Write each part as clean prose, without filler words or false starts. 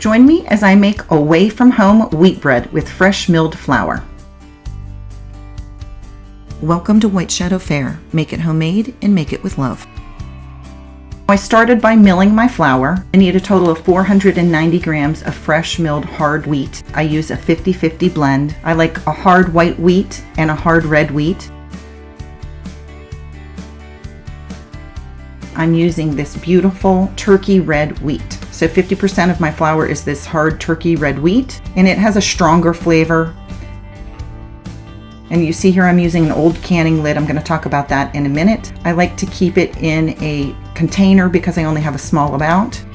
Join me as I make away-from-home wheat bread with fresh milled flour. Welcome to White Shadow Fare. Make it homemade and make it with love. I started by milling my flour. I need a total of 490 grams of fresh milled hard wheat. I use a 50-50 blend. I like a hard white wheat and a hard red wheat. I'm using this beautiful turkey red wheat. So 50% of my flour is this hard turkey red wheat, and it has a stronger flavor. And you see here I'm using an old canning lid. I'm going to talk about that in a minute. I like to keep it in a container because I only have a small amount.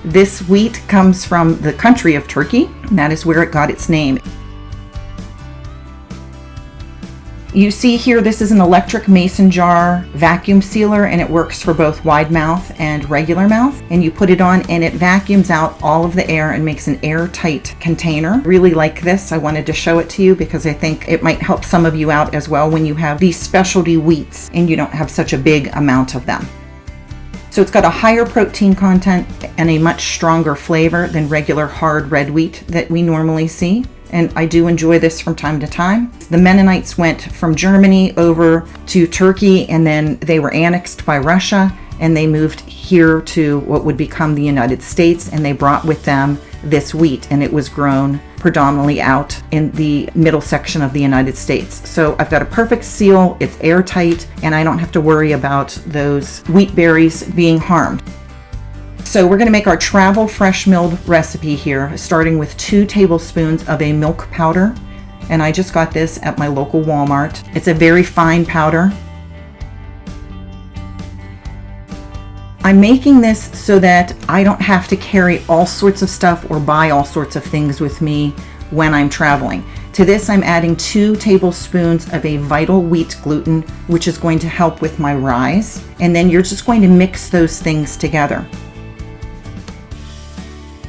This wheat comes from the country of Turkey, and that is where it got its name. You see here, this is an electric mason jar vacuum sealer, and it works for both wide mouth and regular mouth. And you put it on and it vacuums out all of the air and makes an airtight container. Really like this. I wanted to show it to you because I think it might help some of you out as well when you have these specialty wheats and you don't have such a big amount of them. So it's got a higher protein content and a much stronger flavor than regular hard red wheat that we normally see. And I do enjoy this from time to time. The Mennonites went from Germany over to Turkey, and then they were annexed by Russia, and they moved here to what would become the United States, and they brought with them this wheat, and it was grown predominantly out in the middle section of the United States. So I've got a perfect seal, it's airtight, and I don't have to worry about those wheat berries being harmed. So we're going to make our travel fresh milled recipe here, starting with 2 tablespoons of a milk powder. And I just got this at my local Walmart. It's a very fine powder. I'm making this so that I don't have to carry all sorts of stuff or buy all sorts of things with me when I'm traveling. To this, I'm adding 2 tablespoons of a Vital Wheat Gluten, which is going to help with my rise. And then you're just going to mix those things together.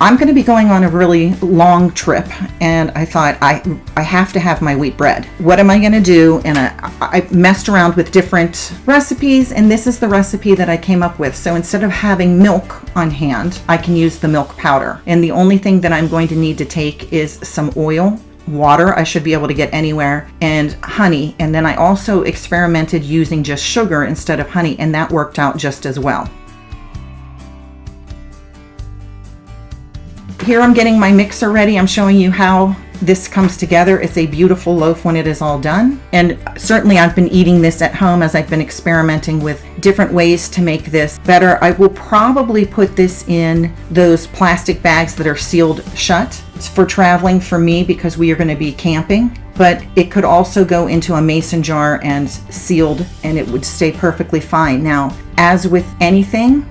I'm going to be going on a really long trip, and I thought I have to have my wheat bread. What am I going to do? And I messed around with different recipes, and this is the recipe that I came up with. So instead of having milk on hand, I can use the milk powder. And the only thing that I'm going to need to take is some oil, water, I should be able to get anywhere, and honey. And then I also experimented using just sugar instead of honey, and that worked out just as well. Here I'm getting my mixer ready. I'm showing you how this comes together. It's a beautiful loaf when it is all done. And certainly I've been eating this at home as I've been experimenting with different ways to make this better. I will probably put this in those plastic bags that are sealed shut. It's for traveling for me because we are going to be camping. But it could also go into a mason jar and sealed, and it would stay perfectly fine. Now, as with anything,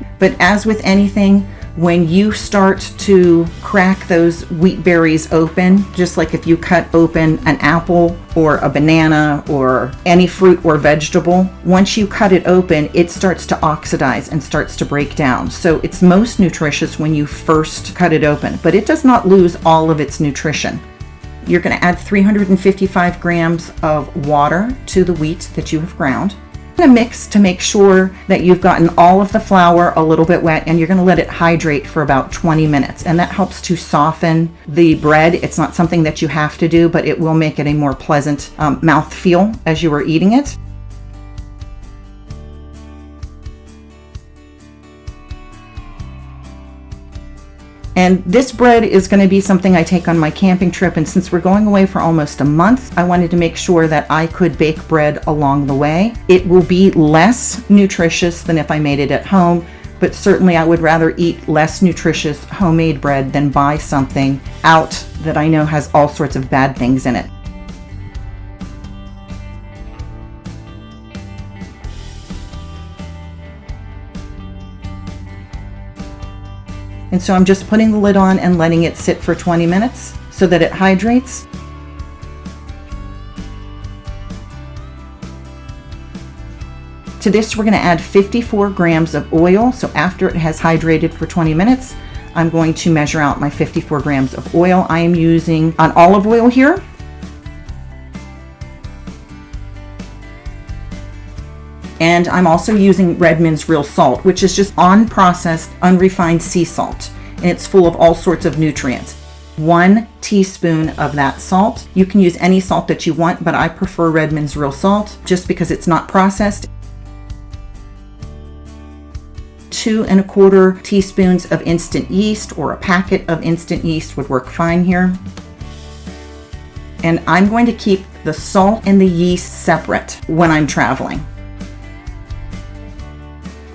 when you start to crack those wheat berries open, just like if you cut open an apple or a banana or any fruit or vegetable, once you cut it open, it starts to oxidize and starts to break down. So it's most nutritious when you first cut it open, but it does not lose all of its nutrition. You're going to add 355 grams of water to the wheat that you have ground. You're going to mix to make sure that you've gotten all of the flour a little bit wet, and you're going to let it hydrate for about 20 minutes. And that helps to soften the bread. It's not something that you have to do, but it will make it a more pleasant mouthfeel as you are eating it. And this bread is going to be something I take on my camping trip, and since we're going away for almost a month, I wanted to make sure that I could bake bread along the way. It will be less nutritious than if I made it at home, but certainly I would rather eat less nutritious homemade bread than buy something out that I know has all sorts of bad things in it. And so I'm just putting the lid on and letting it sit for 20 minutes so that it hydrates. To this, we're going to add 54 grams of oil. So after it has hydrated for 20 minutes, I'm going to measure out my 54 grams of oil. I am using an olive oil here. And I'm also using Redmond's real salt, which is just unprocessed, unrefined sea salt. and it's full of all sorts of nutrients. 1 teaspoon of that salt. You can use any salt that you want, but I prefer Redmond's real salt just because it's not processed. 2 1/4 teaspoons of instant yeast, or a packet of instant yeast would work fine here. And I'm going to keep the salt and the yeast separate when I'm traveling.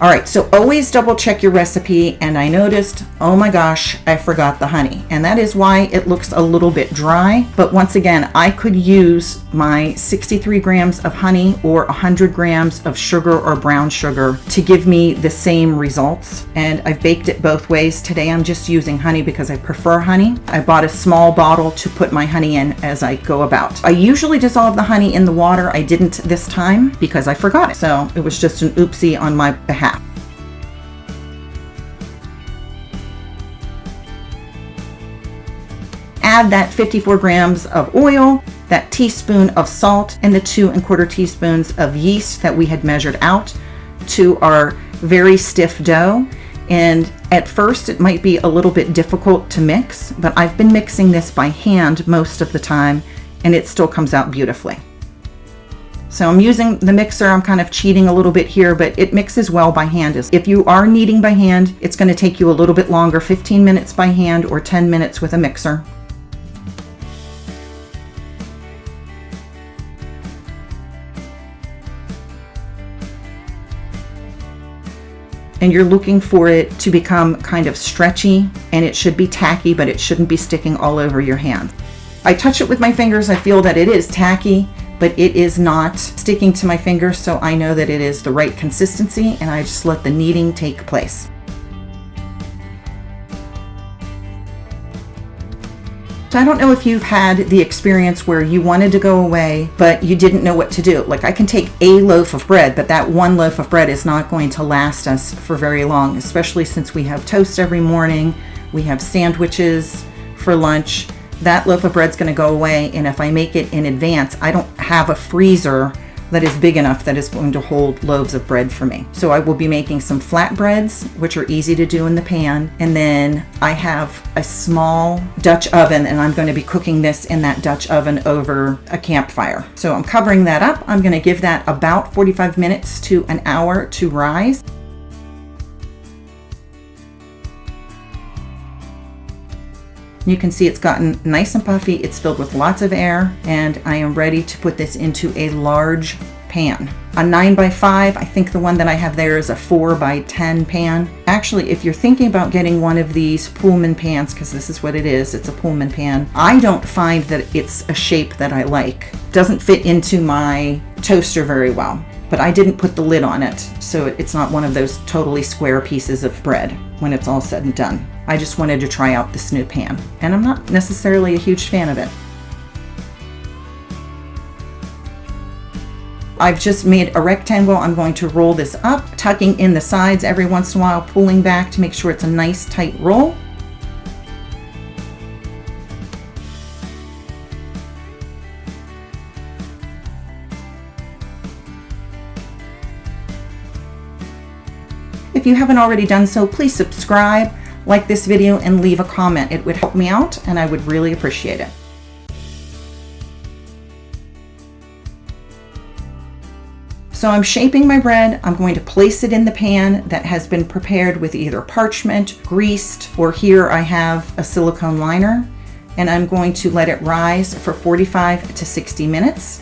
All right, so always double check your recipe, and I noticed, oh my gosh, I forgot the honey. And that is why it looks a little bit dry. But once again, I could use my 63 grams of honey or 100 grams of sugar or brown sugar to give me the same results. And I've baked it both ways. Today I'm just using honey because I prefer honey. I bought a small bottle to put my honey in as I go about. I usually dissolve the honey in the water. I didn't this time because I forgot it. So it was just an oopsie on my behalf. Add that 54 grams of oil, that teaspoon of salt, and the 2 1/4 teaspoons of yeast that we had measured out to our very stiff dough. And at first it might be a little bit difficult to mix, but I've been mixing this by hand most of the time, and it still comes out beautifully. So I'm using the mixer. I'm kind of cheating a little bit here, but it mixes well by hand. If you are kneading by hand, it's going to take you a little bit longer, 15 minutes by hand or 10 minutes with a mixer. And you're looking for it to become kind of stretchy, and it should be tacky, but it shouldn't be sticking all over your hand. I touch it with my fingers. I feel that it is tacky, but it is not sticking to my fingers, so I know that it is the right consistency, and I just let the kneading take place. So I don't know if you've had the experience where you wanted to go away, but you didn't know what to do. Like, I can take a loaf of bread, but that one loaf of bread is not going to last us for very long, especially since we have toast every morning, we have sandwiches for lunch. That loaf of bread's going to go away, and if I make it in advance, I don't have a freezer that is big enough that is going to hold loaves of bread for me. So I will be making some flatbreads, which are easy to do in the pan. And then I have a small Dutch oven, and I'm going to be cooking this in that Dutch oven over a campfire. So I'm covering that up. I'm going to give that about 45 minutes to an hour to rise. You can see it's gotten nice and puffy. It's filled with lots of air, and I am ready to put this into a large pan. A 9x5, I think the one that I have there is a 4x10 pan. Actually, if you're thinking about getting one of these Pullman pans, because this is what it is, it's a Pullman pan, I don't find that it's a shape that I like. It doesn't fit into my toaster very well, but I didn't put the lid on it, so it's not one of those totally square pieces of bread when it's all said and done. I just wanted to try out this new pan, and I'm not necessarily a huge fan of it. I've just made a rectangle. I'm going to roll this up, tucking in the sides every once in a while, pulling back to make sure it's a nice tight roll. If you haven't already done so, please subscribe, like this video, and leave a comment. It would help me out, and I would really appreciate it. So I'm shaping my bread. I'm going to place it in the pan that has been prepared with either parchment, greased, or here I have a silicone liner, and I'm going to let it rise for 45 to 60 minutes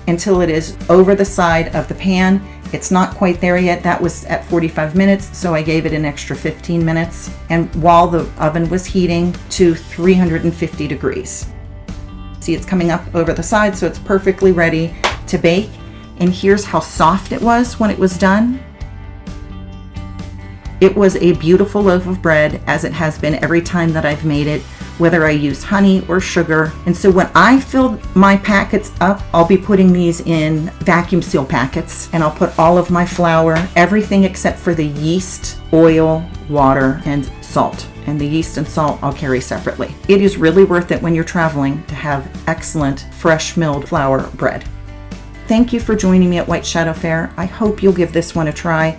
until it is over the side of the pan. It's not quite there yet. That was at 45 minutes, so I gave it an extra 15 minutes, and while the oven was heating to 350 degrees. See, it's coming up over the side, so it's perfectly ready to bake. And here's how soft it was when it was done. It was a beautiful loaf of bread, as it has been every time that I've made it, whether I use honey or sugar. And so when I fill my packets up, I'll be putting these in vacuum seal packets, and I'll put all of my flour, everything except for the yeast, oil, water, and salt. And the yeast and salt I'll carry separately. It is really worth it when you're traveling to have excellent fresh milled flour bread. Thank you for joining me at White Shadow Fare. I hope you'll give this one a try.